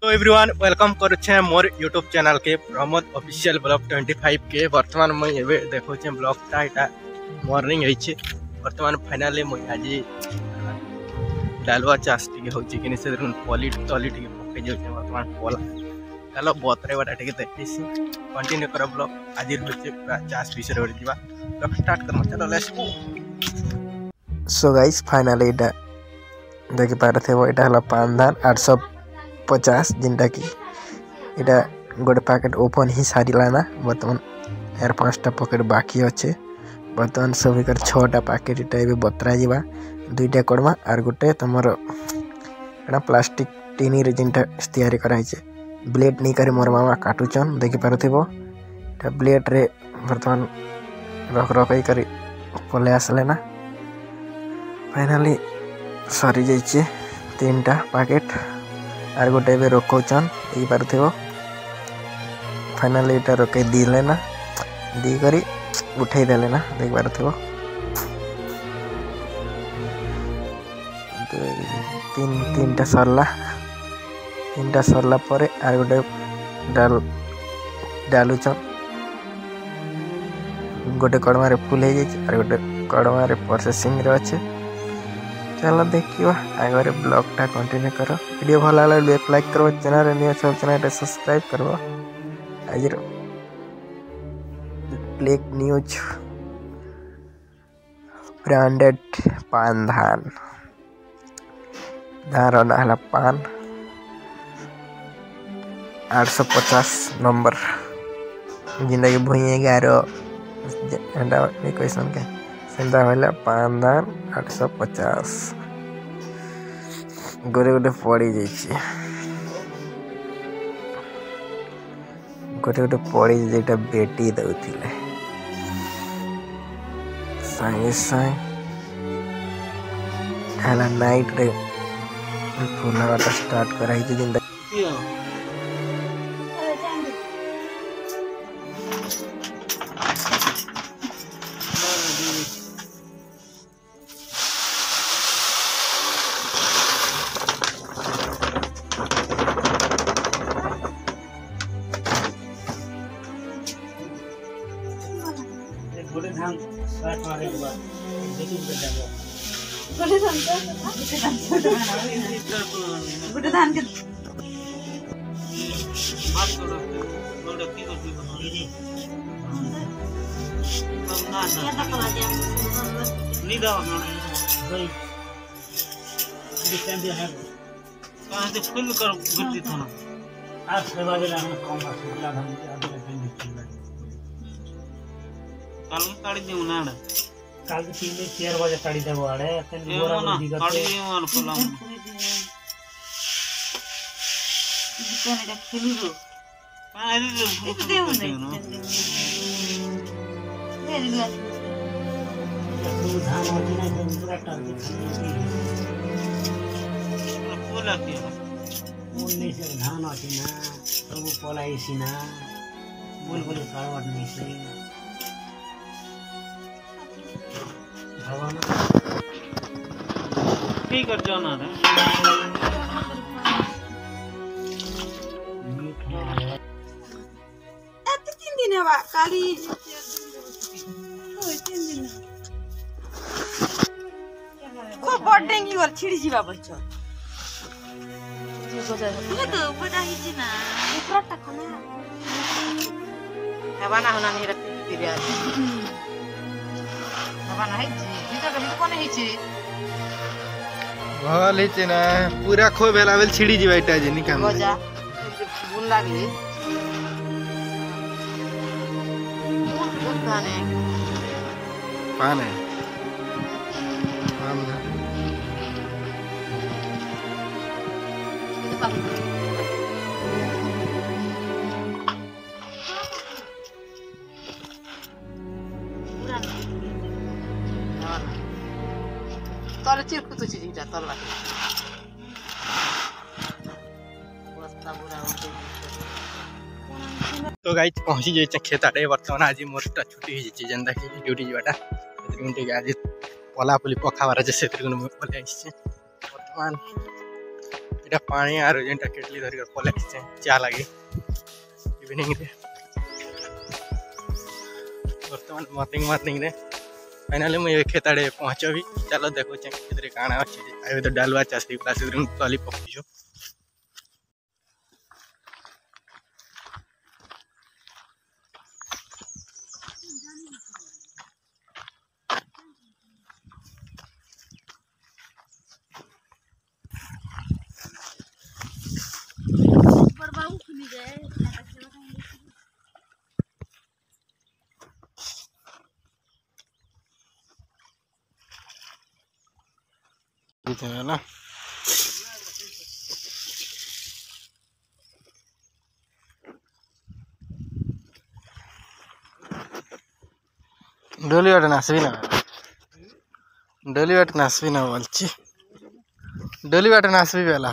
तो everyone welcome करुचे मोर YouTube channel के प्रमोद ऑफिशियल ब्लॉग 25 के वर्तमान मुझे एबे देखुचे ब्लॉगटा एटा मॉर्निंग होइछे वर्तमान फाइनली मुझे आज डालवा चाष टिके होछि कि से पॉली टॉली टिके पके जाउचे वर्तमान पोला चलो बतरे बाटा टिके देखिसी कंटिन्यू कर ब्लॉग आज होछि चाष विषय रे दिबा ब्लॉग स्टार्ट करम चलो let's go. So guys finally एटा देखि पारथे वो एटा हला पान धान 850 जिनटा की एटा गोटे पैकेट ओपन ही सारी लाना बर्तमान यार 5टा पैकेट बाकी अच्छे बर्तमान सभी कर 6टा पैकेट एटा भी बतरा जीवा 2टा कड़मा आर गोटे तुमर एटा प्लास्टिक टिनी रे जिनटा तैयारी कराई छे ब्लेड नहीं करे मोर मामा काटुचन देखि पारथिबो एटा ब्लेड रे बर्तमान रख रख करी पले आसले ना फाइनली सरी जाइए 3टा पैकेट आर गोटे भी रोकौचन देख पार्थिव फाइनली एटा रोके दिले ना दी करी उठे देले ना देख पार्थिव 3टा सरला परे आर गोटे डालुचन गोटे कड़मा रे फुल हो जाए आर गोटे कड़मा रे प्रोसेसिंग रे अच्छे चलो देखिए आगे ब्लॉगटा कंटिन्यू करो वीडियो भल लगे लाइक करो चैनल न्यू चैनल सब्सक्राइब करो आज ब्लैक न्यूज ब्रांडेड पान धान रहा पान 850 नंबर जिंदा की भुई 11 क्वेश्चन के सेंदा होला पान धान 850 गोटे गोटे पड़ी जाइए गोटे गोटे पड़ी जेटा बेटी दउथिले संगे संग हला नाइट रे फुलावाटा स्टार्ट कराई थी जिंदा गोटे धान स्टार्ट मारे हुआ देखिए गोटे धान के हाथ छोड़ो गोटे की करती ना नहीं दाव ना भाई डिस्टेंस है कहां से फुल कर गुड्डी था ना आज के बाद हम कम फुला धान के आगे पेंडिंग काल काढी देऊ ना काल 3-4 बजे काढी देऊ आडे तन गोरा बुद्धि करते काढी देऊ अन फुला दुकान रे खेलु रो काय रे देऊ नहीं तेरी बात तू धान होती ना पूरा टारगेट फुला के उन्नी से धान होती ना सब पलाई सीना बोल बोल कावट नहीं से ठीक कर जाना है एत 3 दिन है काली 3 दिन को बॉर्डिंग और छिड़ी जीवा बच्चा ये तो बड़ा ही जी ना पूरा टकना हवाना होना नहीं रखती तेरे हवाना है जी तो कभी कोने ही छी भल हिचे ना पूरा खो भेला बेल छिड़ी जीवा एटा जे निकाम गजा बुन लागली बुन खाने पान है पान तले चिरकु तो चीज इटा तला बस्ता बुरा हो तो गाइस पहुंची जाइए खेत आड़े वर्तमान आज मोरटा छुट्टी हो जाइए जेनदा की ड्यूटी जीवाटा से आज पला पुली पखाबार जे से पले वर्तमान এটা পানি আর যেটা কেটলি ধরিক পলে আসছে চা লাগে ইভিনিং রে বর্তমান মর্নিং রে फाइनली मुझे खेत आड़े पहुँचबी चलो देखो खेत काण अच्छे अभी तो डालुआ चाष तली पकईचु ना डोली वाटे नासबी ना डोली वाटे नासबी ना बोलची डोली वाटे नासबी बेला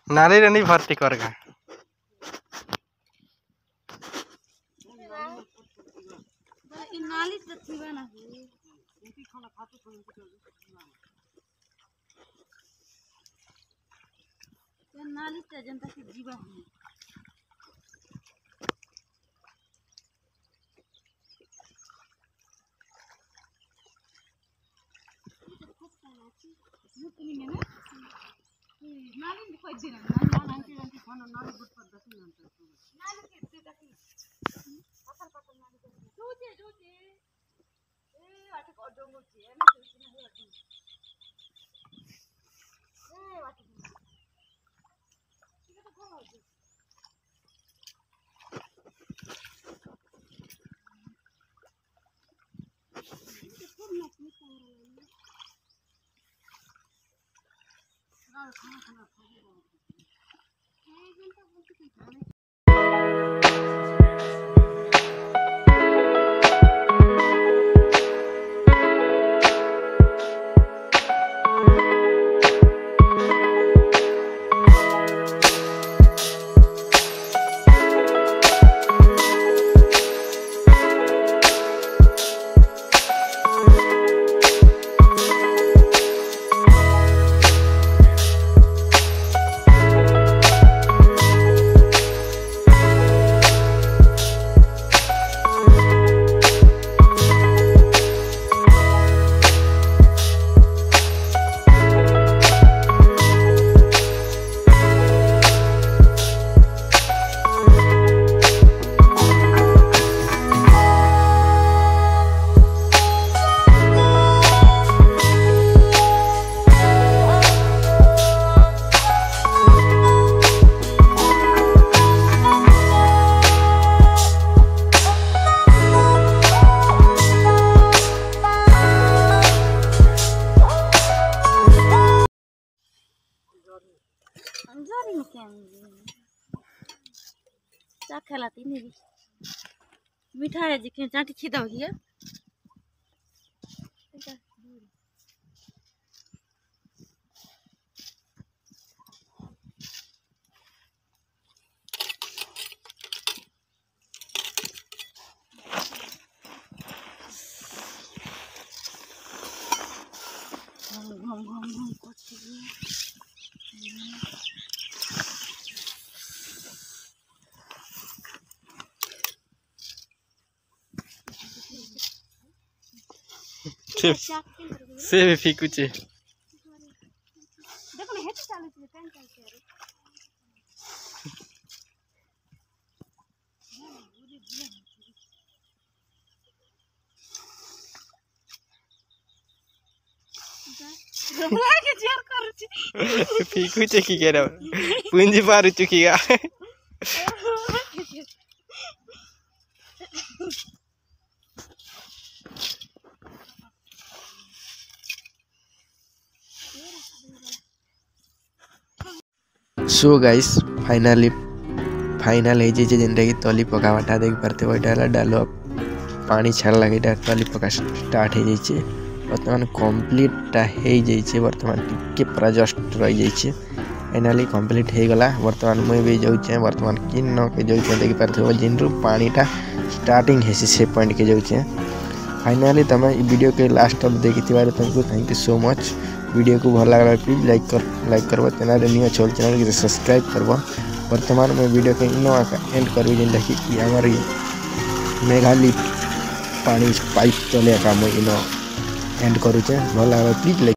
नाली रे नहीं भर्ती करगा नाली तो थी ना नाली तो जनता के जीवा है नाली कोई दिन नाली खाना नाली बुट पर दस मिनट नाली के दकी पत्थर पत्थर नाली जोजे ए वाटे को डोंगो छे ना सुने है वाटी ए वाटी ये तो कौन है ये कौन ना पूछता है क्या खिलाती मेरी मिठाई जी के चाटी खिदा हो गया घम घम घम करती से भी फीकुचे देखो ना हेतु चालू है कान कान के रबला के जेर करूची फीकुचे की केरा पुंजी पारु चुकीगा सो गाइस फाइनली फाइनाल हो जाइए जेनटा कि तली पकावाटा देख पारते यहाँ डालुआ पानी छाड़ा ये तली पका स्टार्ट हो जाइए बर्तमान कम्प्लीटा हो जाइए बर्तमान टिके पूरा जस्ट रही जाइए फाइनाली कम्प्लीट हो गला बर्तमान मुझे भी जाऊे बर्तमान किन न के जाऊे देख पारते जिनरू पानीटा स्टार्टिंग है से पॉइंट के जाऊे फाइनाली तुम वीडियो के लास्ट तक देखी तुमको thank you so much. Video को भल लगा प्लीज लाइक करब चैनल न्यू अच्छे चैनल के सब्सक्राइब करब। वर्तमान में वीडियो के इन एंड कर जेनटा कि आमर मेघाली पानी पाइप तले काम इन एंड करुचे भल लगा प्लीज लाइक